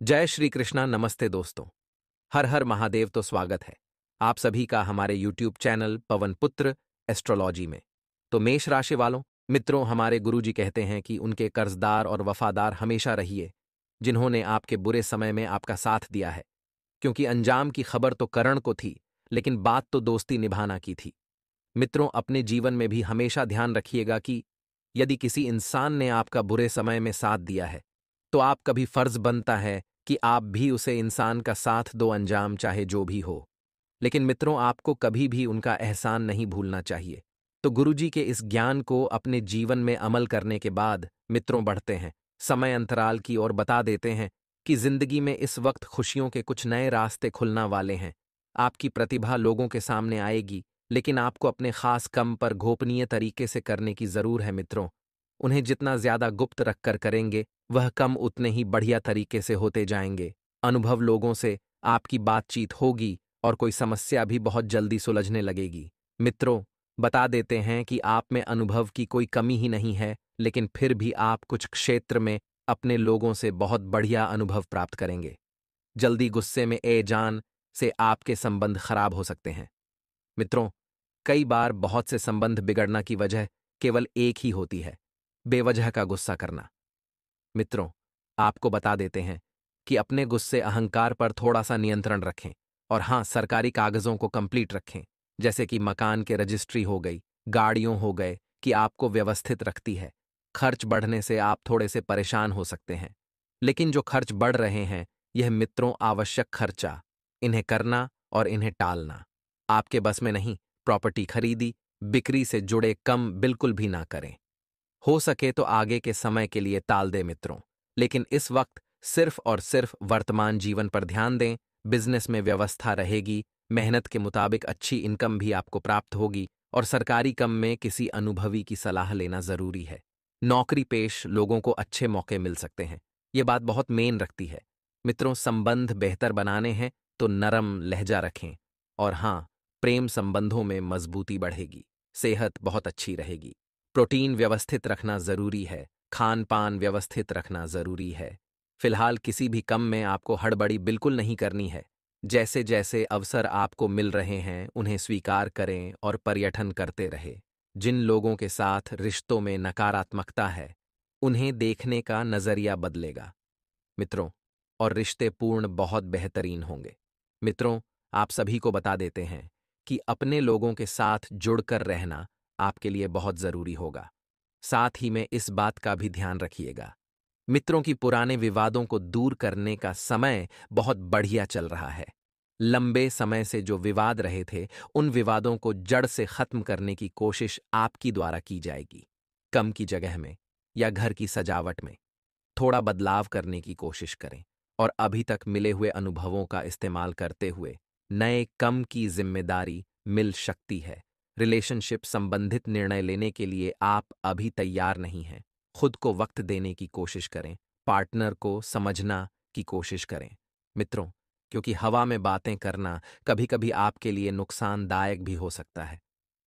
जय श्री कृष्णा। नमस्ते दोस्तों। हर हर महादेव। तो स्वागत है आप सभी का हमारे YouTube चैनल पवन पुत्र एस्ट्रोलॉजी में। तो मेष राशि वालों, मित्रों, हमारे गुरुजी कहते हैं कि उनके कर्जदार और वफादार हमेशा रहिए जिन्होंने आपके बुरे समय में आपका साथ दिया है, क्योंकि अंजाम की खबर तो करण को थी, लेकिन बात तो दोस्ती निभाना की थी। मित्रों, अपने जीवन में भी हमेशा ध्यान रखिएगा कि यदि किसी इंसान ने आपका बुरे समय में साथ दिया है, तो आपका भी फर्ज बनता है कि आप भी उसे इंसान का साथ दो, अंजाम चाहे जो भी हो। लेकिन मित्रों, आपको कभी भी उनका एहसान नहीं भूलना चाहिए। तो गुरुजी के इस ज्ञान को अपने जीवन में अमल करने के बाद मित्रों बढ़ते हैं समय अंतराल की ओर, बता देते हैं कि जिंदगी में इस वक्त खुशियों के कुछ नए रास्ते खुलना वाले हैं। आपकी प्रतिभा लोगों के सामने आएगी, लेकिन आपको अपने खास कम पर गोपनीय तरीके से करने की जरूर है मित्रों। उन्हें जितना ज्यादा गुप्त रखकर करेंगे, वह कम उतने ही बढ़िया तरीके से होते जाएंगे। अनुभव लोगों से आपकी बातचीत होगी और कोई समस्या भी बहुत जल्दी सुलझने लगेगी। मित्रों, बता देते हैं कि आप में अनुभव की कोई कमी ही नहीं है, लेकिन फिर भी आप कुछ क्षेत्र में अपने लोगों से बहुत बढ़िया अनुभव प्राप्त करेंगे। जल्दी गुस्से में ए जान से आपके संबंध खराब हो सकते हैं। मित्रों, कई बार बहुत से संबंध बिगड़ना की वजह केवल एक ही होती है, बेवजह का गुस्सा करना। मित्रों, आपको बता देते हैं कि अपने गुस्से अहंकार पर थोड़ा सा नियंत्रण रखें, और हाँ, सरकारी कागजों को कंप्लीट रखें, जैसे कि मकान के रजिस्ट्री हो गई, गाड़ियों हो गए, कि आपको व्यवस्थित रखती है। खर्च बढ़ने से आप थोड़े से परेशान हो सकते हैं, लेकिन जो खर्च बढ़ रहे हैं, यह मित्रों आवश्यक खर्चा, इन्हें करना और इन्हें टालना आपके बस में नहीं। प्रॉपर्टी खरीदी बिक्री से जुड़े कम बिल्कुल भी ना करें। हो सके तो आगे के समय के लिए टाल दें मित्रों, लेकिन इस वक्त सिर्फ और सिर्फ वर्तमान जीवन पर ध्यान दें। बिजनेस में व्यवस्था रहेगी, मेहनत के मुताबिक अच्छी इनकम भी आपको प्राप्त होगी, और सरकारी काम में किसी अनुभवी की सलाह लेना जरूरी है। नौकरी पेश लोगों को अच्छे मौके मिल सकते हैं, ये बात बहुत मेन रखती है। मित्रों, संबंध बेहतर बनाने हैं तो नरम लहजा रखें, और हाँ, प्रेम संबंधों में मजबूती बढ़ेगी, सेहत बहुत अच्छी रहेगी। प्रोटीन व्यवस्थित रखना जरूरी है, खान पान व्यवस्थित रखना जरूरी है। फिलहाल किसी भी कम में आपको हड़बड़ी बिल्कुल नहीं करनी है। जैसे जैसे अवसर आपको मिल रहे हैं, उन्हें स्वीकार करें और पर्यटन करते रहे। जिन लोगों के साथ रिश्तों में नकारात्मकता है, उन्हें देखने का नजरिया बदलेगा मित्रों, और रिश्ते पूर्ण बहुत बेहतरीन होंगे। मित्रों, आप सभी को बता देते हैं कि अपने लोगों के साथ जुड़कर रहना आपके लिए बहुत जरूरी होगा। साथ ही में इस बात का भी ध्यान रखिएगा मित्रों कि पुराने विवादों को दूर करने का समय बहुत बढ़िया चल रहा है। लंबे समय से जो विवाद रहे थे, उन विवादों को जड़ से खत्म करने की कोशिश आपकी द्वारा की जाएगी। कम की जगह में या घर की सजावट में थोड़ा बदलाव करने की कोशिश करें, और अभी तक मिले हुए अनुभवों का इस्तेमाल करते हुए नए कम की जिम्मेदारी मिल सकती है। रिलेशनशिप संबंधित निर्णय लेने के लिए आप अभी तैयार नहीं हैं। खुद को वक्त देने की कोशिश करें, पार्टनर को समझना की कोशिश करें मित्रों, क्योंकि हवा में बातें करना कभी कभी आपके लिए नुकसानदायक भी हो सकता है।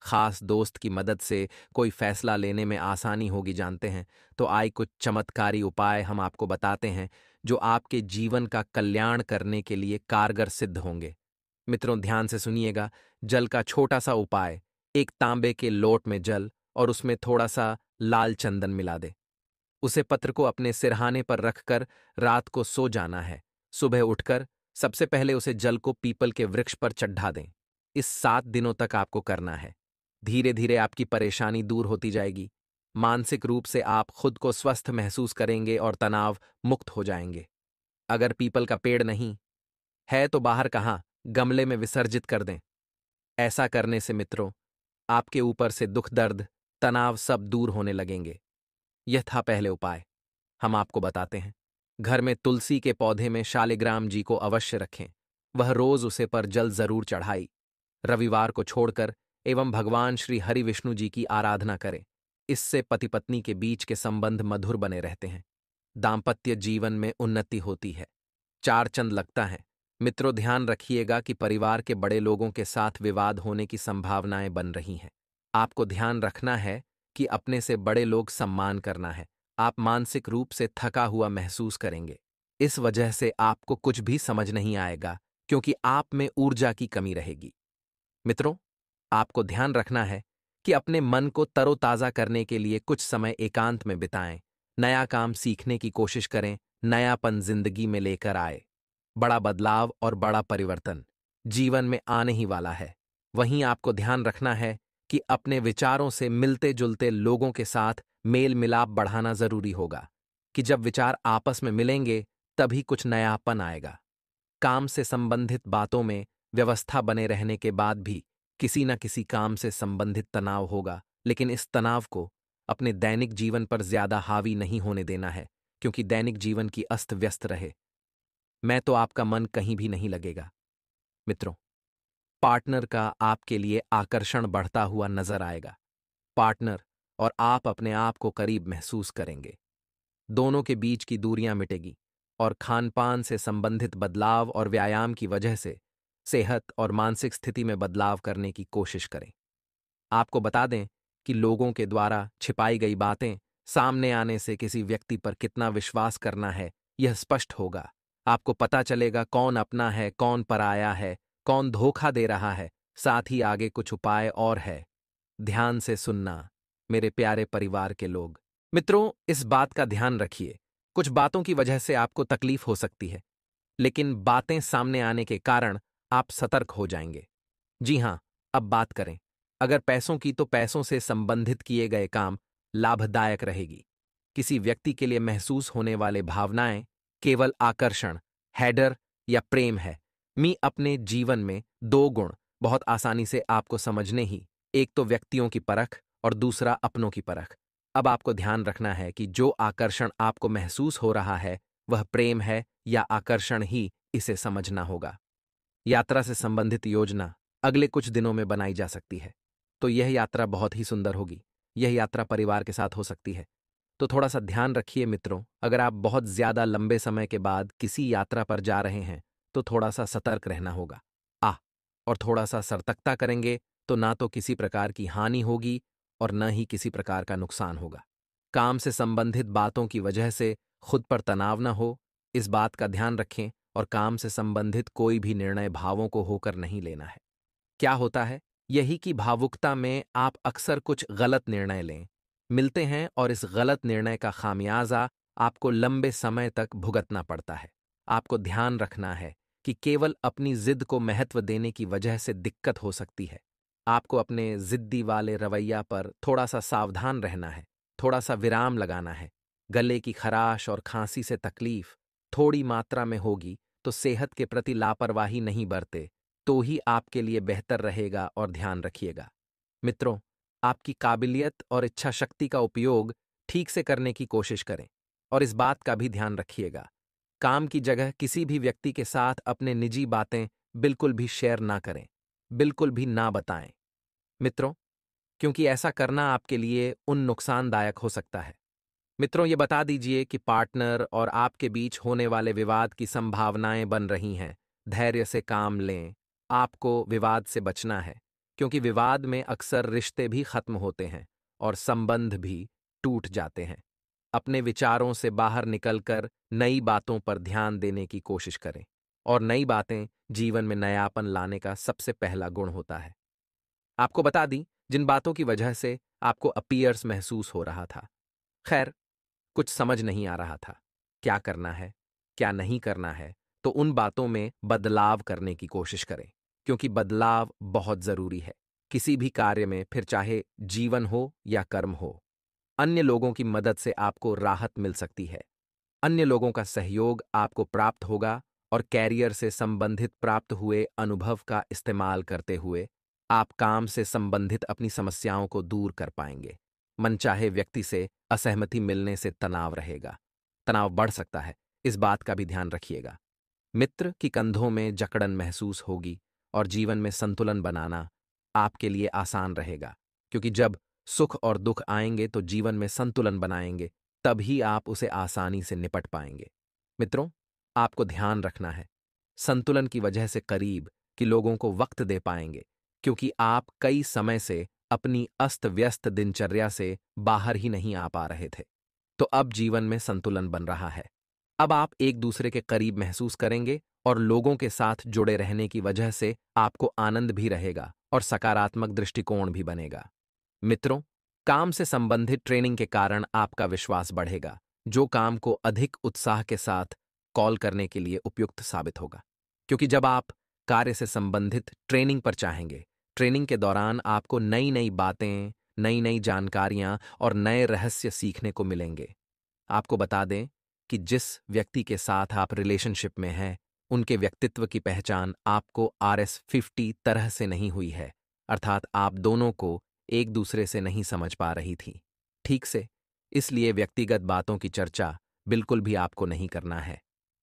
खास दोस्त की मदद से कोई फैसला लेने में आसानी होगी, जानते हैं। तो आए कुछ चमत्कारी उपाय हम आपको बताते हैं, जो आपके जीवन का कल्याण करने के लिए कारगर सिद्ध होंगे। मित्रों, ध्यान से सुनिएगा। जल का छोटा सा उपाय: एक तांबे के लोट में जल और उसमें थोड़ा सा लाल चंदन मिला दे। उसे पत्र को अपने सिरहाने पर रखकर रात को सो जाना है। सुबह उठकर सबसे पहले उसे जल को पीपल के वृक्ष पर चढ़ा दें। इस 7 दिनों तक आपको करना है। धीरे धीरे आपकी परेशानी दूर होती जाएगी। मानसिक रूप से आप खुद को स्वस्थ महसूस करेंगे और तनाव मुक्त हो जाएंगे। अगर पीपल का पेड़ नहीं है तो बाहर कहाँ, गमले में विसर्जित कर दें। ऐसा करने से मित्रों, आपके ऊपर से दुख दर्द तनाव सब दूर होने लगेंगे। यह था पहले उपाय। हम आपको बताते हैं। घर में तुलसी के पौधे में शालिग्राम जी को अवश्य रखें। वह रोज उसे पर जल जरूर चढ़ाई। रविवार को छोड़कर एवं भगवान श्री हरि विष्णु जी की आराधना करें। इससे पति पत्नी के बीच के संबंध मधुर बने रहते हैं। दाम्पत्य जीवन में उन्नति होती है। 4 चंद लगता है। मित्रों, ध्यान रखिएगा कि परिवार के बड़े लोगों के साथ विवाद होने की संभावनाएं बन रही हैं। आपको ध्यान रखना है कि अपने से बड़े लोग सम्मान करना है। आप मानसिक रूप से थका हुआ महसूस करेंगे। इस वजह से आपको कुछ भी समझ नहीं आएगा क्योंकि आप में ऊर्जा की कमी रहेगी। मित्रों, आपको ध्यान रखना है कि अपने मन को तरोताजा करने के लिए कुछ समय एकांत में बिताएं, नया काम सीखने की कोशिश करें, नयापन जिंदगी में लेकर आए। बड़ा बदलाव और बड़ा परिवर्तन जीवन में आने ही वाला है। वहीं आपको ध्यान रखना है कि अपने विचारों से मिलते जुलते लोगों के साथ मेल मिलाप बढ़ाना जरूरी होगा कि जब विचार आपस में मिलेंगे तभी कुछ नयापन आएगा। काम से संबंधित बातों में व्यवस्था बने रहने के बाद भी किसी न किसी काम से संबंधित तनाव होगा, लेकिन इस तनाव को अपने दैनिक जीवन पर ज्यादा हावी नहीं होने देना है क्योंकि दैनिक जीवन की अस्त व्यस्त रहे मैं तो आपका मन कहीं भी नहीं लगेगा। मित्रों, पार्टनर का आपके लिए आकर्षण बढ़ता हुआ नजर आएगा। पार्टनर और आप अपने आप को करीब महसूस करेंगे। दोनों के बीच की दूरियां मिटेगी और खानपान से संबंधित बदलाव और व्यायाम की वजह से सेहत और मानसिक स्थिति में बदलाव करने की कोशिश करें। आपको बता दें कि लोगों के द्वारा छिपाई गई बातें सामने आने से किसी व्यक्ति पर कितना विश्वास करना है, यह स्पष्ट होगा। आपको पता चलेगा कौन अपना है, कौन पराया है, कौन धोखा दे रहा है। साथ ही आगे कुछ उपाय और है। ध्यान से सुनना, मेरे प्यारे परिवार के लोग। मित्रों, इस बात का ध्यान रखिए, कुछ बातों की वजह से आपको तकलीफ हो सकती है, लेकिन बातें सामने आने के कारण आप सतर्क हो जाएंगे। जी हां, अब बात करें अगर पैसों की, तो पैसों से संबंधित किए गए काम लाभदायक रहेगी। किसी व्यक्ति के लिए महसूस होने वाले भावनाएं केवल आकर्षण, हैडर या प्रेम है। मी अपने जीवन में दो गुण बहुत आसानी से आपको समझने ही, एक तो व्यक्तियों की परख और दूसरा अपनों की परख। अब आपको ध्यान रखना है कि जो आकर्षण आपको महसूस हो रहा है वह प्रेम है या आकर्षण ही, इसे समझना होगा। यात्रा से संबंधित योजना अगले कुछ दिनों में बनाई जा सकती है, तो यह यात्रा बहुत ही सुंदर होगी। यह यात्रा परिवार के साथ हो सकती है, तो थोड़ा सा ध्यान रखिए मित्रों। अगर आप बहुत ज्यादा लंबे समय के बाद किसी यात्रा पर जा रहे हैं तो थोड़ा सा सतर्क रहना होगा। और थोड़ा सा सतर्कता करेंगे तो ना तो किसी प्रकार की हानि होगी और न ही किसी प्रकार का नुकसान होगा। काम से संबंधित बातों की वजह से खुद पर तनाव न हो, इस बात का ध्यान रखें। और काम से संबंधित कोई भी निर्णय भावों को होकर नहीं लेना है। क्या होता है यही कि भावुकता में आप अक्सर कुछ गलत निर्णय लें, मिलते हैं और इस गलत निर्णय का खामियाजा आपको लंबे समय तक भुगतना पड़ता है। आपको ध्यान रखना है कि केवल अपनी जिद को महत्व देने की वजह से दिक्कत हो सकती है। आपको अपने जिद्दी वाले रवैया पर थोड़ा सा सावधान रहना है, थोड़ा सा विराम लगाना है। गले की खराश और खांसी से तकलीफ थोड़ी मात्रा में होगी तो सेहत के प्रति लापरवाही नहीं बरते तो ही आपके लिए बेहतर रहेगा। और ध्यान रखिएगा मित्रों, आपकी काबिलियत और इच्छा शक्ति का उपयोग ठीक से करने की कोशिश करें। और इस बात का भी ध्यान रखिएगा, काम की जगह किसी भी व्यक्ति के साथ अपने निजी बातें बिल्कुल भी शेयर ना करें, बिल्कुल भी ना बताएं मित्रों, क्योंकि ऐसा करना आपके लिए उन नुकसानदायक हो सकता है। मित्रों, ये बता दीजिए कि पार्टनर और आपके बीच होने वाले विवाद की संभावनाएं बन रही हैं। धैर्य से काम लें। आपको विवाद से बचना है क्योंकि विवाद में अक्सर रिश्ते भी खत्म होते हैं और संबंध भी टूट जाते हैं। अपने विचारों से बाहर निकलकर नई बातों पर ध्यान देने की कोशिश करें। और नई बातें जीवन में नयापन लाने का सबसे पहला गुण होता है। आपको बता दी जिन बातों की वजह से आपको अपीयर्स महसूस हो रहा था। खैर, कुछ समझ नहीं आ रहा था क्या करना है, क्या नहीं करना है, तो उन बातों में बदलाव करने की कोशिश करें क्योंकि बदलाव बहुत जरूरी है किसी भी कार्य में, फिर चाहे जीवन हो या कर्म हो। अन्य लोगों की मदद से आपको राहत मिल सकती है। अन्य लोगों का सहयोग आपको प्राप्त होगा और कैरियर से संबंधित प्राप्त हुए अनुभव का इस्तेमाल करते हुए आप काम से संबंधित अपनी समस्याओं को दूर कर पाएंगे। मनचाहे व्यक्ति से असहमति मिलने से तनाव रहेगा, तनाव बढ़ सकता है, इस बात का भी ध्यान रखिएगा। मित्र की कंधों में जकड़न महसूस होगी और जीवन में संतुलन बनाना आपके लिए आसान रहेगा क्योंकि जब सुख और दुख आएंगे तो जीवन में संतुलन बनाएंगे, तभी आप उसे आसानी से निपट पाएंगे। मित्रों, आपको ध्यान रखना है, संतुलन की वजह से करीब कि लोगों को वक्त दे पाएंगे क्योंकि आप कई समय से अपनी अस्त व्यस्त दिनचर्या से बाहर ही नहीं आ पा रहे थे। तो अब जीवन में संतुलन बन रहा है। अब आप एक दूसरे के करीब महसूस करेंगे और लोगों के साथ जुड़े रहने की वजह से आपको आनंद भी रहेगा और सकारात्मक दृष्टिकोण भी बनेगा। मित्रों, काम से संबंधित ट्रेनिंग के कारण आपका विश्वास बढ़ेगा, जो काम को अधिक उत्साह के साथ कॉल करने के लिए उपयुक्त साबित होगा। क्योंकि जब आप कार्य से संबंधित ट्रेनिंग पर चाहेंगे, ट्रेनिंग के दौरान आपको नई नई बातें, नई नई जानकारियां और नए रहस्य सीखने को मिलेंगे। आपको बता दें कि जिस व्यक्ति के साथ आप रिलेशनशिप में हैं, उनके व्यक्तित्व की पहचान आपको RS50 तरह से नहीं हुई है, अर्थात आप दोनों को एक दूसरे से नहीं समझ पा रही थी ठीक से। इसलिए व्यक्तिगत बातों की चर्चा बिल्कुल भी आपको नहीं करना है।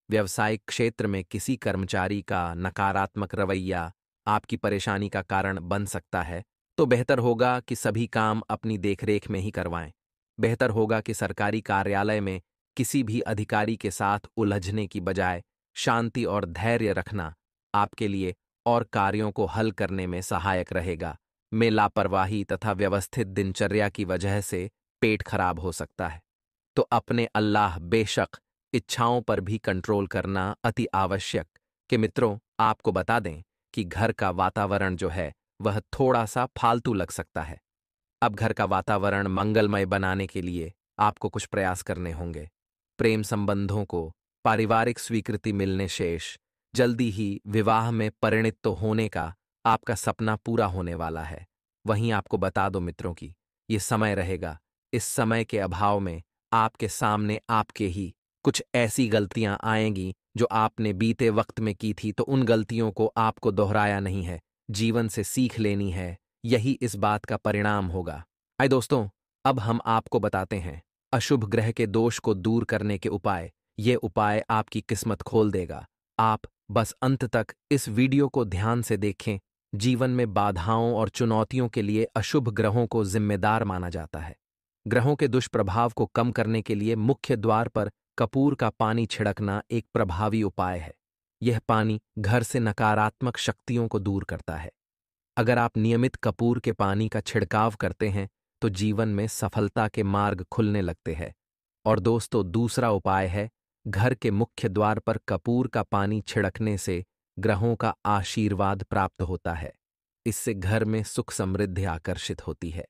व्यावसायिक क्षेत्र में किसी कर्मचारी का नकारात्मक रवैया आपकी परेशानी का कारण बन सकता है, तो बेहतर होगा कि सभी काम अपनी देखरेख में ही करवाएं। बेहतर होगा कि सरकारी कार्यालय में किसी भी अधिकारी के साथ उलझने की बजाय शांति और धैर्य रखना आपके लिए और कार्यों को हल करने में सहायक रहेगा। में लापरवाही तथा व्यवस्थित दिनचर्या की वजह से पेट खराब हो सकता है, तो अपने अल्लाह बेशक इच्छाओं पर भी कंट्रोल करना अति आवश्यक। कि मित्रों, आपको बता दें कि घर का वातावरण जो है वह थोड़ा सा फालतू लग सकता है। अब घर का वातावरण मंगलमय बनाने के लिए आपको कुछ प्रयास करने होंगे। प्रेम संबंधों को पारिवारिक स्वीकृति मिलने शेष जल्दी ही विवाह में परिणित तो होने का आपका सपना पूरा होने वाला है। वहीं आपको बता दो मित्रों की ये समय रहेगा, इस समय के अभाव में आपके सामने आपके ही कुछ ऐसी गलतियां आएंगी जो आपने बीते वक्त में की थी, तो उन गलतियों को आपको दोहराया नहीं है, जीवन से सीख लेनी है। यही इस बात का परिणाम होगा। आइए दोस्तों, अब हम आपको बताते हैं अशुभ ग्रह के दोष को दूर करने के उपाय। ये उपाय आपकी किस्मत खोल देगा। आप बस अंत तक इस वीडियो को ध्यान से देखें। जीवन में बाधाओं और चुनौतियों के लिए अशुभ ग्रहों को जिम्मेदार माना जाता है। ग्रहों के दुष्प्रभाव को कम करने के लिए मुख्य द्वार पर कपूर का पानी छिड़कना एक प्रभावी उपाय है। यह पानी घर से नकारात्मक शक्तियों को दूर करता है। अगर आप नियमित कपूर के पानी का छिड़काव करते हैं तो जीवन में सफलता के मार्ग खुलने लगते हैं। और दोस्तों, दूसरा उपाय है घर के मुख्य द्वार पर कपूर का पानी छिड़कने से ग्रहों का आशीर्वाद प्राप्त होता है। इससे घर में सुख समृद्धि आकर्षित होती है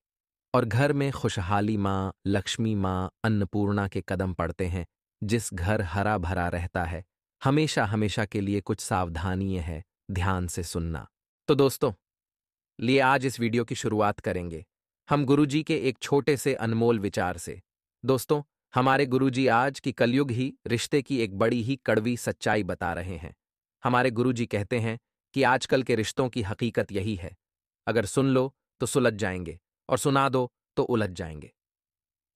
और घर में खुशहाली माँ, लक्ष्मी माँ, अन्नपूर्णा के कदम पड़ते हैं। जिस घर हरा भरा रहता है, हमेशा हमेशा के लिए कुछ सावधानियां है, ध्यान से सुनना। तो दोस्तों, लिए आज इस वीडियो की शुरुआत करेंगे हम गुरुजी के एक छोटे से अनमोल विचार से। दोस्तों, हमारे गुरुजी आज की कलयुग ही रिश्ते की एक बड़ी ही कड़वी सच्चाई बता रहे हैं। हमारे गुरुजी कहते हैं कि आजकल के रिश्तों की हकीकत यही है, अगर सुन लो तो सुलझ जाएंगे और सुना दो तो उलझ जाएंगे।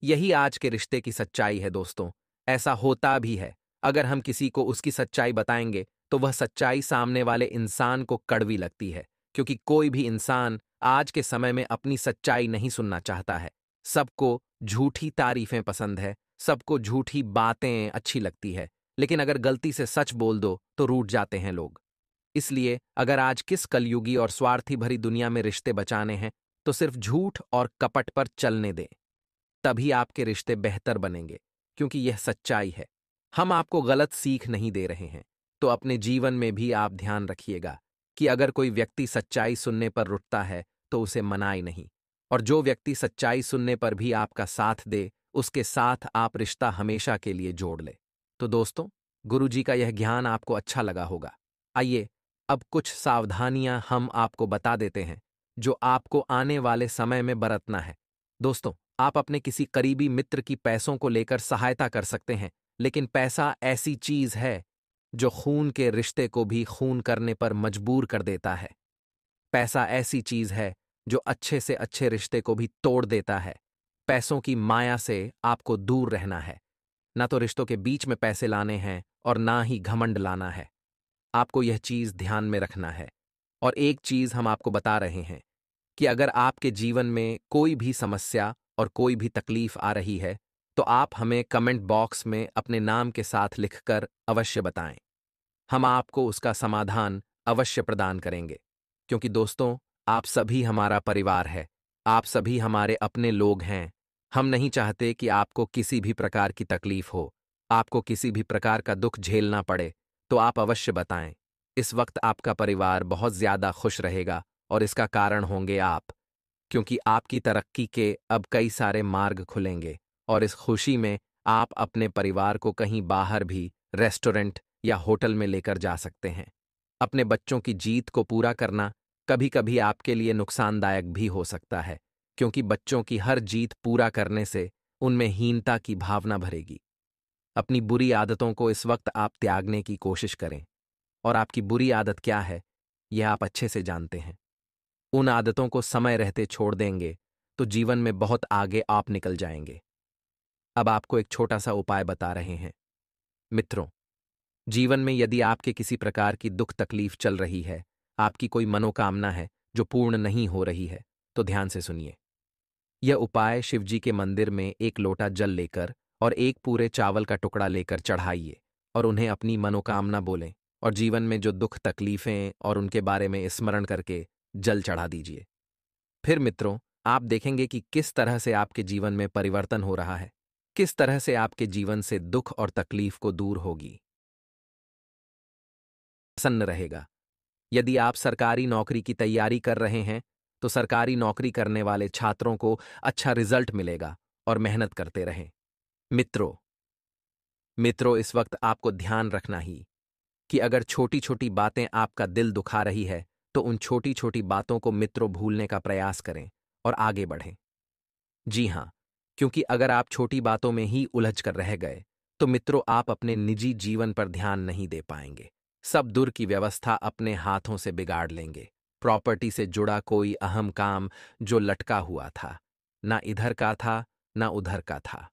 यही आज के रिश्ते की सच्चाई है दोस्तों। ऐसा होता भी है। अगर हम किसी को उसकी सच्चाई बताएंगे तो वह सच्चाई सामने वाले इंसान को कड़वी लगती है, क्योंकि कोई भी इंसान आज के समय में अपनी सच्चाई नहीं सुनना चाहता है। सबको झूठी तारीफें पसंद है, सबको झूठी बातें अच्छी लगती है, लेकिन अगर गलती से सच बोल दो तो रूठ जाते हैं लोग। इसलिए अगर आज किस कलयुगी और स्वार्थी भरी दुनिया में रिश्ते बचाने हैं तो सिर्फ झूठ और कपट पर चलने दें, तभी आपके रिश्ते बेहतर बनेंगे, क्योंकि यह सच्चाई है। हम आपको गलत सीख नहीं दे रहे हैं। तो अपने जीवन में भी आप ध्यान रखिएगा कि अगर कोई व्यक्ति सच्चाई सुनने पर रुठता है तो उसे मनाए नहीं, और जो व्यक्ति सच्चाई सुनने पर भी आपका साथ दे, उसके साथ आप रिश्ता हमेशा के लिए जोड़ ले। तो दोस्तों, गुरुजी का यह ज्ञान आपको अच्छा लगा होगा। आइए अब कुछ सावधानियां हम आपको बता देते हैं जो आपको आने वाले समय में बरतना है। दोस्तों, आप अपने किसी करीबी मित्र की पैसों को लेकर सहायता कर सकते हैं, लेकिन पैसा ऐसी चीज है जो खून के रिश्ते को भी खून करने पर मजबूर कर देता है। पैसा ऐसी चीज है जो अच्छे से अच्छे रिश्ते को भी तोड़ देता है। पैसों की माया से आपको दूर रहना है। ना तो रिश्तों के बीच में पैसे लाने हैं और ना ही घमंड लाना है। आपको यह चीज ध्यान में रखना है। और एक चीज हम आपको बता रहे हैं कि अगर आपके जीवन में कोई भी समस्या और कोई भी तकलीफ आ रही है तो आप हमें कमेंट बॉक्स में अपने नाम के साथ लिखकर अवश्य बताएं। हम आपको उसका समाधान अवश्य प्रदान करेंगे, क्योंकि दोस्तों, आप सभी हमारा परिवार है, आप सभी हमारे अपने लोग हैं। हम नहीं चाहते कि आपको किसी भी प्रकार की तकलीफ हो। आपको किसी भी प्रकार का दुख झेलना पड़े तो आप अवश्य बताएं। इस वक्त आपका परिवार बहुत ज्यादा खुश रहेगा और इसका कारण होंगे आप, क्योंकि आपकी तरक्की के अब कई सारे मार्ग खुलेंगे और इस खुशी में आप अपने परिवार को कहीं बाहर भी रेस्टोरेंट या होटल में लेकर जा सकते हैं। अपने बच्चों की जीत को पूरा करना कभी कभी आपके लिए नुकसानदायक भी हो सकता है, क्योंकि बच्चों की हर जीत पूरा करने से उनमें हीनता की भावना भरेगी। अपनी बुरी आदतों को इस वक्त आप त्यागने की कोशिश करें, और आपकी बुरी आदत क्या है यह आप अच्छे से जानते हैं। उन आदतों को समय रहते छोड़ देंगे तो जीवन में बहुत आगे आप निकल जाएंगे। अब आपको एक छोटा सा उपाय बता रहे हैं। मित्रों, जीवन में यदि आपके किसी प्रकार की दुख तकलीफ चल रही है, आपकी कोई मनोकामना है जो पूर्ण नहीं हो रही है, तो ध्यान से सुनिए। यह उपाय शिवजी के मंदिर में एक लोटा जल लेकर और एक पूरे चावल का टुकड़ा लेकर चढ़ाइए और उन्हें अपनी मनोकामना बोलें और जीवन में जो दुख तकलीफें और उनके बारे में स्मरण करके जल चढ़ा दीजिए। फिर मित्रों, आप देखेंगे कि किस तरह से आपके जीवन में परिवर्तन हो रहा है, किस तरह से आपके जीवन से दुख और तकलीफ को दूर होगी, प्रसन्न रहेगा। यदि आप सरकारी नौकरी की तैयारी कर रहे हैं तो सरकारी नौकरी करने वाले छात्रों को अच्छा रिजल्ट मिलेगा और मेहनत करते रहें। मित्रों मित्रों इस वक्त आपको ध्यान रखना ही कि अगर छोटी छोटी बातें आपका दिल दुखा रही है तो उन छोटी छोटी बातों को मित्रों भूलने का प्रयास करें और आगे बढ़ें। जी हाँ, क्योंकि अगर आप छोटी बातों में ही उलझ कर रह गए तो मित्रों आप अपने निजी जीवन पर ध्यान नहीं दे पाएंगे। सब दूर की व्यवस्था अपने हाथों से बिगाड़ लेंगे। प्रॉपर्टी से जुड़ा कोई अहम काम जो लटका हुआ था, ना इधर का था ना उधर का था,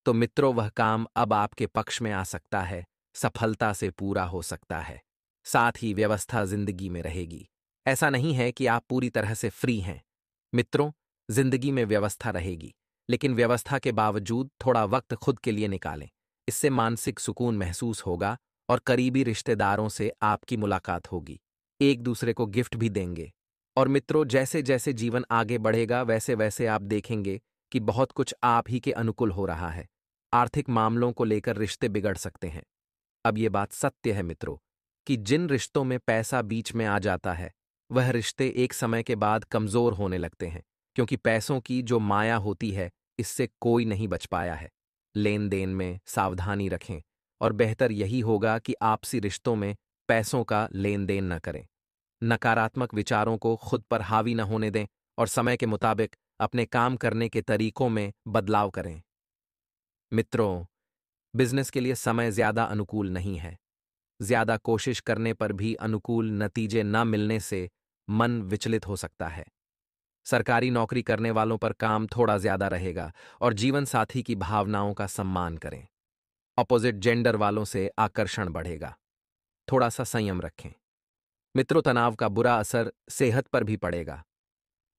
तो मित्रों वह काम अब आपके पक्ष में आ सकता है, सफलता से पूरा हो सकता है। साथ ही व्यवस्था जिंदगी में रहेगी। ऐसा नहीं है कि आप पूरी तरह से फ्री हैं। मित्रों, जिंदगी में व्यवस्था रहेगी, लेकिन व्यवस्था के बावजूद थोड़ा वक्त खुद के लिए निकालें। इससे मानसिक सुकून महसूस होगा और करीबी रिश्तेदारों से आपकी मुलाकात होगी। एक दूसरे को गिफ्ट भी देंगे। और मित्रों, जैसे जैसे जीवन आगे बढ़ेगा वैसे वैसे आप देखेंगे कि बहुत कुछ आप ही के अनुकूल हो रहा है। आर्थिक मामलों को लेकर रिश्ते बिगड़ सकते हैं। अब ये बात सत्य है मित्रों कि जिन रिश्तों में पैसा बीच में आ जाता है वह रिश्ते एक समय के बाद कमजोर होने लगते हैं, क्योंकि पैसों की जो माया होती है इससे कोई नहीं बच पाया है। लेन देन में सावधानी रखें और बेहतर यही होगा कि आपसी रिश्तों में पैसों का लेन देन न करें। नकारात्मक विचारों को खुद पर हावी न होने दें और समय के मुताबिक अपने काम करने के तरीकों में बदलाव करें। मित्रों, बिजनेस के लिए समय ज्यादा अनुकूल नहीं है। ज्यादा कोशिश करने पर भी अनुकूल नतीजे न मिलने से मन विचलित हो सकता है। सरकारी नौकरी करने वालों पर काम थोड़ा ज्यादा रहेगा और जीवन साथी की भावनाओं का सम्मान करें। अपोजिट जेंडर वालों से आकर्षण बढ़ेगा। थोड़ा सा संयम रखें। मित्रों, तनाव का बुरा असर सेहत पर भी पड़ेगा।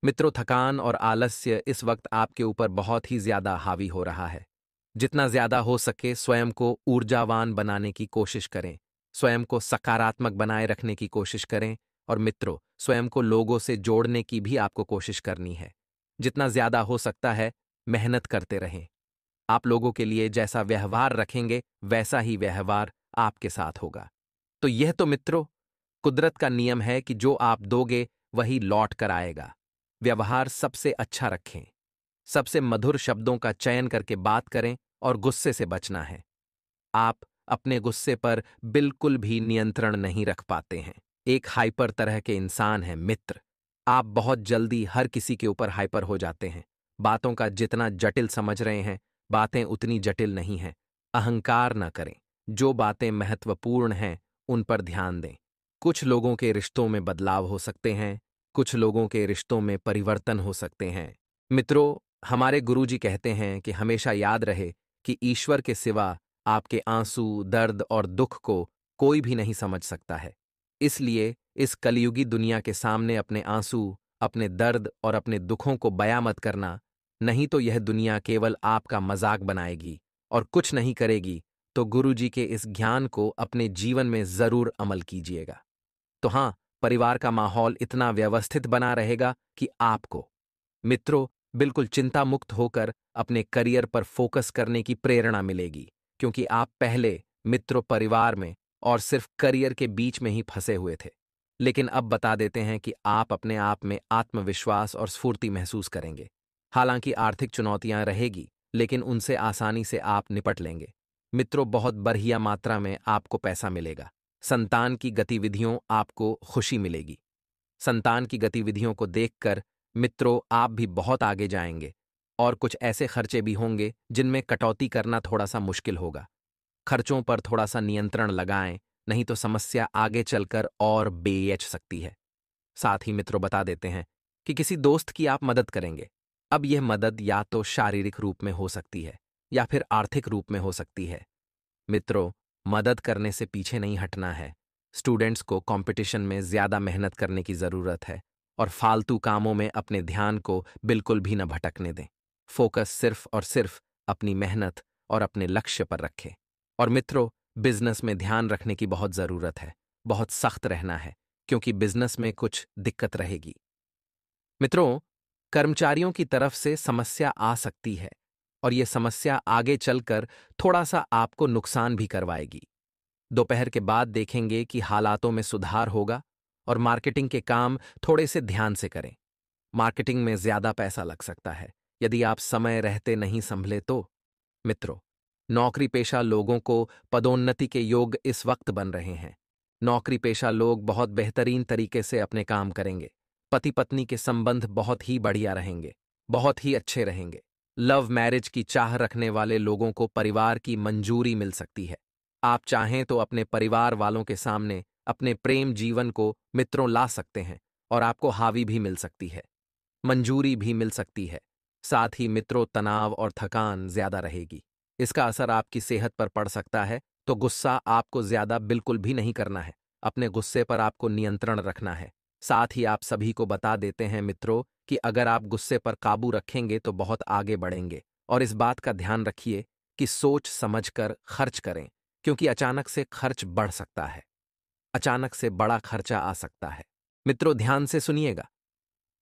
मित्रों, थकान और आलस्य इस वक्त आपके ऊपर बहुत ही ज्यादा हावी हो रहा है। जितना ज्यादा हो सके स्वयं को ऊर्जावान बनाने की कोशिश करें, स्वयं को सकारात्मक बनाए रखने की कोशिश करें और मित्रों, स्वयं को लोगों से जोड़ने की भी आपको कोशिश करनी है। जितना ज्यादा हो सकता है मेहनत करते रहें। आप लोगों के लिए जैसा व्यवहार रखेंगे वैसा ही व्यवहार आपके साथ होगा। तो यह तो मित्रों कुदरत का नियम है कि जो आप दोगे वही लौट कर आएगा। व्यवहार सबसे अच्छा रखें, सबसे मधुर शब्दों का चयन करके बात करें और गुस्से से बचना है। आप अपने गुस्से पर बिल्कुल भी नियंत्रण नहीं रख पाते हैं। एक हाइपर तरह के इंसान हैं मित्र। आप बहुत जल्दी हर किसी के ऊपर हाइपर हो जाते हैं। बातों का जितना जटिल समझ रहे हैं बातें उतनी जटिल नहीं हैं। अहंकार न करें। जो बातें महत्वपूर्ण हैं उन पर ध्यान दें। कुछ लोगों के रिश्तों में बदलाव हो सकते हैं, कुछ लोगों के रिश्तों में परिवर्तन हो सकते हैं। मित्रों, हमारे गुरुजी कहते हैं कि हमेशा याद रहे कि ईश्वर के सिवा आपके आंसू, दर्द और दुख को कोई भी नहीं समझ सकता है। इसलिए इस कलयुगी दुनिया के सामने अपने आंसू, अपने दर्द और अपने दुखों को बयां मत करना, नहीं तो यह दुनिया केवल आपका मजाक बनाएगी और कुछ नहीं करेगी। तो गुरुजी के इस ज्ञान को अपने जीवन में जरूर अमल कीजिएगा। तो हाँ, परिवार का माहौल इतना व्यवस्थित बना रहेगा कि आपको मित्रों बिल्कुल चिंता मुक्त होकर अपने करियर पर फोकस करने की प्रेरणा मिलेगी। क्योंकि आप पहले मित्रों, परिवार में और सिर्फ करियर के बीच में ही फंसे हुए थे। लेकिन अब बता देते हैं कि आप अपने आप में आत्मविश्वास और स्फूर्ति महसूस करेंगे। हालांकि आर्थिक चुनौतियां रहेगी, लेकिन उनसे आसानी से आप निपट लेंगे। मित्रों, बहुत बढ़िया मात्रा में आपको पैसा मिलेगा। संतान की गतिविधियों आपको खुशी मिलेगी। संतान की गतिविधियों को देखकर मित्रों आप भी बहुत आगे जाएंगे। और कुछ ऐसे खर्चे भी होंगे जिनमें कटौती करना थोड़ा सा मुश्किल होगा। खर्चों पर थोड़ा सा नियंत्रण लगाएं, नहीं तो समस्या आगे चलकर और बेच सकती है। साथ ही मित्रों बता देते हैं कि किसी दोस्त की आप मदद करेंगे। अब यह मदद या तो शारीरिक रूप में हो सकती है या फिर आर्थिक रूप में हो सकती है। मित्रों, मदद करने से पीछे नहीं हटना है। स्टूडेंट्स को कंपटीशन में ज्यादा मेहनत करने की जरूरत है और फालतू कामों में अपने ध्यान को बिल्कुल भी न भटकने दें। फोकस सिर्फ और सिर्फ अपनी मेहनत और अपने लक्ष्य पर रखें। और मित्रों, बिजनेस में ध्यान रखने की बहुत जरूरत है। बहुत सख्त रहना है, क्योंकि बिजनेस में कुछ दिक्कत रहेगी। मित्रों, कर्मचारियों की तरफ से समस्या आ सकती है और यह समस्या आगे चलकर थोड़ा सा आपको नुकसान भी करवाएगी। दोपहर के बाद देखेंगे कि हालातों में सुधार होगा और मार्केटिंग के काम थोड़े से ध्यान से करें। मार्केटिंग में ज्यादा पैसा लग सकता है यदि आप समय रहते नहीं संभले तो। मित्रों, नौकरी पेशा लोगों को पदोन्नति के योग इस वक्त बन रहे हैं। नौकरी पेशा लोग बहुत बेहतरीन तरीके से अपने काम करेंगे। पति पत्नी के संबंध बहुत ही बढ़िया रहेंगे, बहुत ही अच्छे रहेंगे। लव मैरिज की चाह रखने वाले लोगों को परिवार की मंजूरी मिल सकती है। आप चाहें तो अपने परिवार वालों के सामने अपने प्रेम जीवन को मित्रों ला सकते हैं और आपको हावी भी मिल सकती है, मंजूरी भी मिल सकती है। साथ ही मित्रों, तनाव और थकान ज्यादा रहेगी। इसका असर आपकी सेहत पर पड़ सकता है, तो गुस्सा आपको ज्यादा बिल्कुल भी नहीं करना है। अपने गुस्से पर आपको नियंत्रण रखना है। साथ ही आप सभी को बता देते हैं मित्रों कि अगर आप गुस्से पर काबू रखेंगे तो बहुत आगे बढ़ेंगे। और इस बात का ध्यान रखिए कि सोच समझकर खर्च करें, क्योंकि अचानक से खर्च बढ़ सकता है। अचानक से बड़ा खर्चा आ सकता है। मित्रों, ध्यान से सुनिएगा।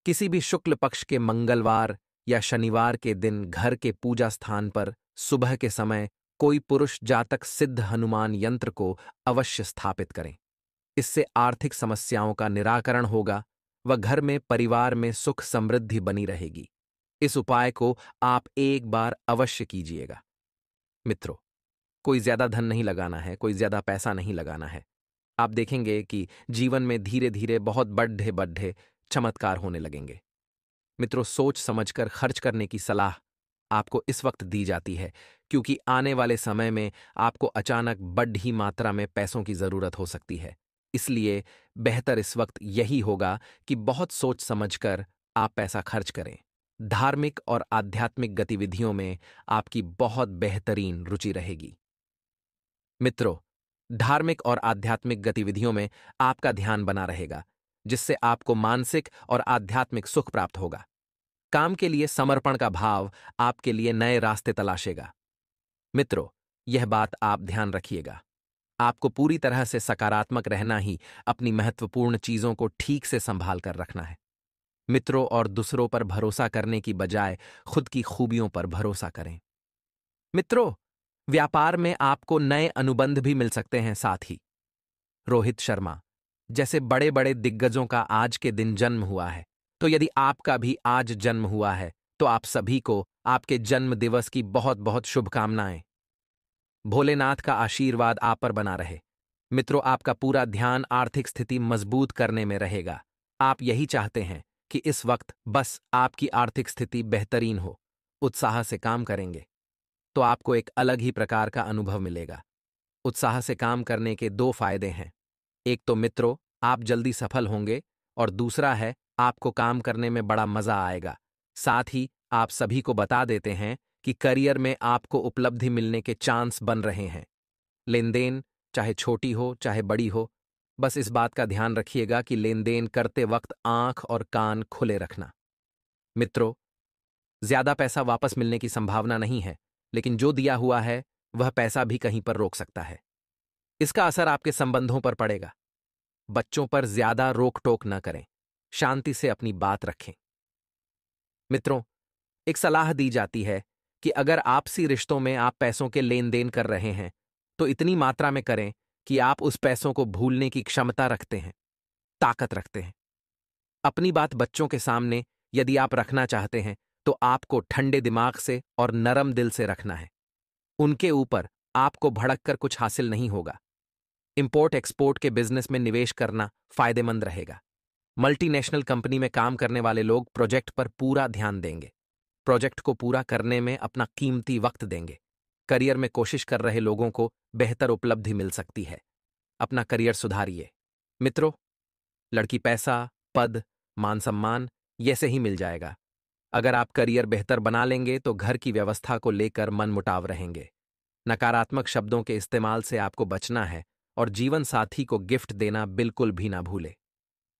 किसी भी शुक्ल पक्ष के मंगलवार या शनिवार के दिन घर के पूजा स्थान पर सुबह के समय कोई पुरुष जातक सिद्ध हनुमान यंत्र को अवश्य स्थापित करें। इससे आर्थिक समस्याओं का निराकरण होगा व घर में, परिवार में सुख समृद्धि बनी रहेगी। इस उपाय को आप एक बार अवश्य कीजिएगा। मित्रों, कोई ज्यादा धन नहीं लगाना है, कोई ज्यादा पैसा नहीं लगाना है। आप देखेंगे कि जीवन में धीरे धीरे बहुत बड़े बड़े चमत्कार होने लगेंगे। मित्रों, सोच समझकर खर्च करने की सलाह आपको इस वक्त दी जाती है, क्योंकि आने वाले समय में आपको अचानक बड़ी मात्रा में पैसों की जरूरत हो सकती है। इसलिए बेहतर इस वक्त यही होगा कि बहुत सोच समझकर आप पैसा खर्च करें। धार्मिक और आध्यात्मिक गतिविधियों में आपकी बहुत बेहतरीन रुचि रहेगी। मित्रों, धार्मिक और आध्यात्मिक गतिविधियों में आपका ध्यान बना रहेगा, जिससे आपको मानसिक और आध्यात्मिक सुख प्राप्त होगा। काम के लिए समर्पण का भाव आपके लिए नए रास्ते तलाशेगा। मित्रों, यह बात आप ध्यान रखिएगा। आपको पूरी तरह से सकारात्मक रहना ही अपनी महत्वपूर्ण चीजों को ठीक से संभाल कर रखना है। मित्रों, और दूसरों पर भरोसा करने की बजाय खुद की खूबियों पर भरोसा करें। मित्रों, व्यापार में आपको नए अनुबंध भी मिल सकते हैं। साथ ही रोहित शर्मा जैसे बड़े बड़े दिग्गजों का आज के दिन जन्म हुआ है, तो यदि आपका भी आज जन्म हुआ है तो आप सभी को आपके जन्म दिवस की बहुत बहुत शुभकामनाएं। भोलेनाथ का आशीर्वाद आप पर बना रहे। मित्रों, आपका पूरा ध्यान आर्थिक स्थिति मजबूत करने में रहेगा। आप यही चाहते हैं कि इस वक्त बस आपकी आर्थिक स्थिति बेहतरीन हो। उत्साह से काम करेंगे तो आपको एक अलग ही प्रकार का अनुभव मिलेगा। उत्साह से काम करने के दो फायदे हैं। एक तो मित्रों, आप जल्दी सफल होंगे, और दूसरा है आपको काम करने में बड़ा मजा आएगा। साथ ही आप सभी को बता देते हैं कि करियर में आपको उपलब्धि मिलने के चांस बन रहे हैं। लेन देन चाहे छोटी हो चाहे बड़ी हो, बस इस बात का ध्यान रखिएगा कि लेन देन करते वक्त आंख और कान खुले रखना। मित्रों, ज्यादा पैसा वापस मिलने की संभावना नहीं है, लेकिन जो दिया हुआ है वह पैसा भी कहीं पर रोक सकता है। इसका असर आपके संबंधों पर पड़ेगा। बच्चों पर ज्यादा रोक टोक न करें, शांति से अपनी बात रखें। मित्रों, एक सलाह दी जाती है कि अगर आपसी रिश्तों में आप पैसों के लेन देन कर रहे हैं तो इतनी मात्रा में करें कि आप उस पैसों को भूलने की क्षमता रखते हैं, ताकत रखते हैं। अपनी बात बच्चों के सामने यदि आप रखना चाहते हैं तो आपको ठंडे दिमाग से और नरम दिल से रखना है। उनके ऊपर आपको भड़क कर कुछ हासिल नहीं होगा। इंपोर्ट एक्सपोर्ट के बिजनेस में निवेश करना फायदेमंद रहेगा। मल्टीनेशनल कंपनी में काम करने वाले लोग प्रोजेक्ट पर पूरा ध्यान देंगे, प्रोजेक्ट को पूरा करने में अपना कीमती वक्त देंगे। करियर में कोशिश कर रहे लोगों को बेहतर उपलब्धि मिल सकती है। अपना करियर सुधारिए। मित्रों, लड़की पैसा, पद, मान सम्मान ये से ही मिल जाएगा। अगर आप करियर बेहतर बना लेंगे तो घर की व्यवस्था को लेकर मनमुटाव रहेंगे। नकारात्मक शब्दों के इस्तेमाल से आपको बचना है और जीवन साथी को गिफ्ट देना बिल्कुल भी ना भूले।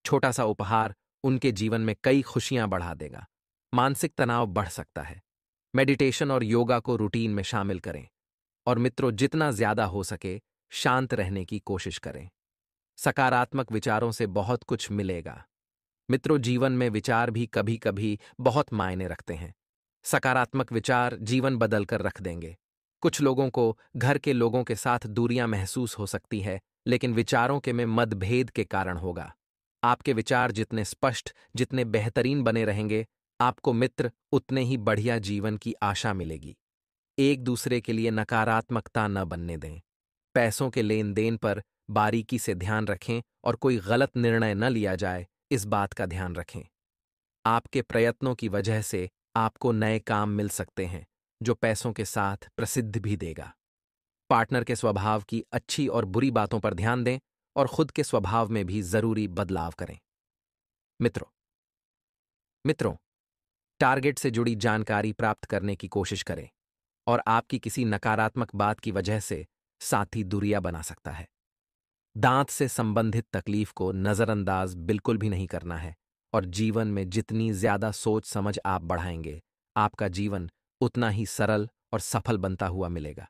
छोटा सा उपहार उनके जीवन में कई खुशियां बढ़ा देगा। मानसिक तनाव बढ़ सकता है। मेडिटेशन और योगा को रूटीन में शामिल करें। और मित्रों, जितना ज्यादा हो सके शांत रहने की कोशिश करें। सकारात्मक विचारों से बहुत कुछ मिलेगा। मित्रों, जीवन में विचार भी कभी कभी बहुत मायने रखते हैं। सकारात्मक विचार जीवन बदल कर रख देंगे। कुछ लोगों को घर के लोगों के साथ दूरियां महसूस हो सकती है, लेकिन विचारों के में मतभेद के कारण होगा। आपके विचार जितने स्पष्ट, जितने बेहतरीन बने रहेंगे, आपको मित्र उतने ही बढ़िया जीवन की आशा मिलेगी। एक दूसरे के लिए नकारात्मकता न बनने दें। पैसों के लेन देन पर बारीकी से ध्यान रखें और कोई गलत निर्णय न लिया जाए, इस बात का ध्यान रखें। आपके प्रयत्नों की वजह से आपको नए काम मिल सकते हैं जो पैसों के साथ प्रसिद्ध भी देगा। पार्टनर के स्वभाव की अच्छी और बुरी बातों पर ध्यान दें और खुद के स्वभाव में भी जरूरी बदलाव करें। मित्रों मित्रों टारगेट से जुड़ी जानकारी प्राप्त करने की कोशिश करें और आपकी किसी नकारात्मक बात की वजह से साथी दूरियां बना सकता है। दांत से संबंधित तकलीफ को नजरअंदाज बिल्कुल भी नहीं करना है और जीवन में जितनी ज्यादा सोच समझ आप बढ़ाएंगे, आपका जीवन उतना ही सरल और सफल बनता हुआ मिलेगा।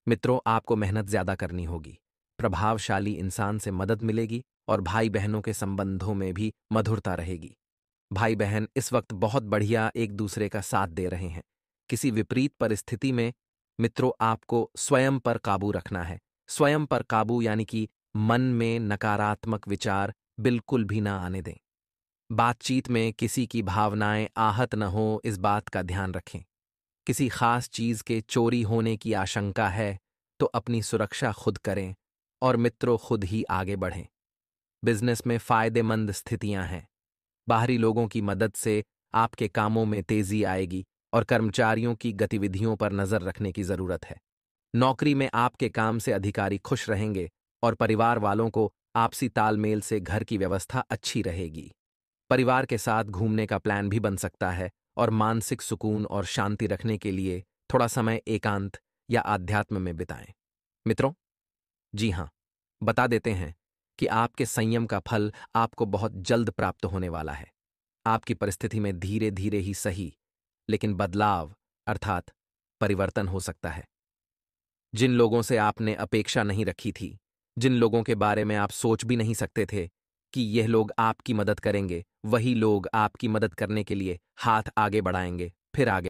मित्रों, आपको मेहनत ज्यादा करनी होगी, प्रभावशाली इंसान से मदद मिलेगी और भाई बहनों के संबंधों में भी मधुरता रहेगी। भाई बहन इस वक्त बहुत बढ़िया एक दूसरे का साथ दे रहे हैं। किसी विपरीत परिस्थिति में मित्रों आपको स्वयं पर काबू रखना है। स्वयं पर काबू यानी कि मन में नकारात्मक विचार बिल्कुल भी ना आने दें। बातचीत में किसी की भावनाएं आहत न हो, इस बात का ध्यान रखें। किसी खास चीज के चोरी होने की आशंका है तो अपनी सुरक्षा खुद करें और मित्रों खुद ही आगे बढ़ें। बिजनेस में फायदेमंद स्थितियां हैं। बाहरी लोगों की मदद से आपके कामों में तेजी आएगी और कर्मचारियों की गतिविधियों पर नजर रखने की जरूरत है। नौकरी में आपके काम से अधिकारी खुश रहेंगे और परिवार वालों को आपसी तालमेल से घर की व्यवस्था अच्छी रहेगी। परिवार के साथ घूमने का प्लान भी बन सकता है और मानसिक सुकून और शांति रखने के लिए थोड़ा समय एकांत या आध्यात्म में बिताएं। मित्रों, जी हां, बता देते हैं कि आपके संयम का फल आपको बहुत जल्द प्राप्त होने वाला है। आपकी परिस्थिति में धीरे धीरे ही सही, लेकिन बदलाव अर्थात परिवर्तन हो सकता है। जिन लोगों से आपने अपेक्षा नहीं रखी थी, जिन लोगों के बारे में आप सोच भी नहीं सकते थे कि यह लोग आपकी मदद करेंगे, वही लोग आपकी मदद करने के लिए हाथ आगे बढ़ाएंगे, फिर आगे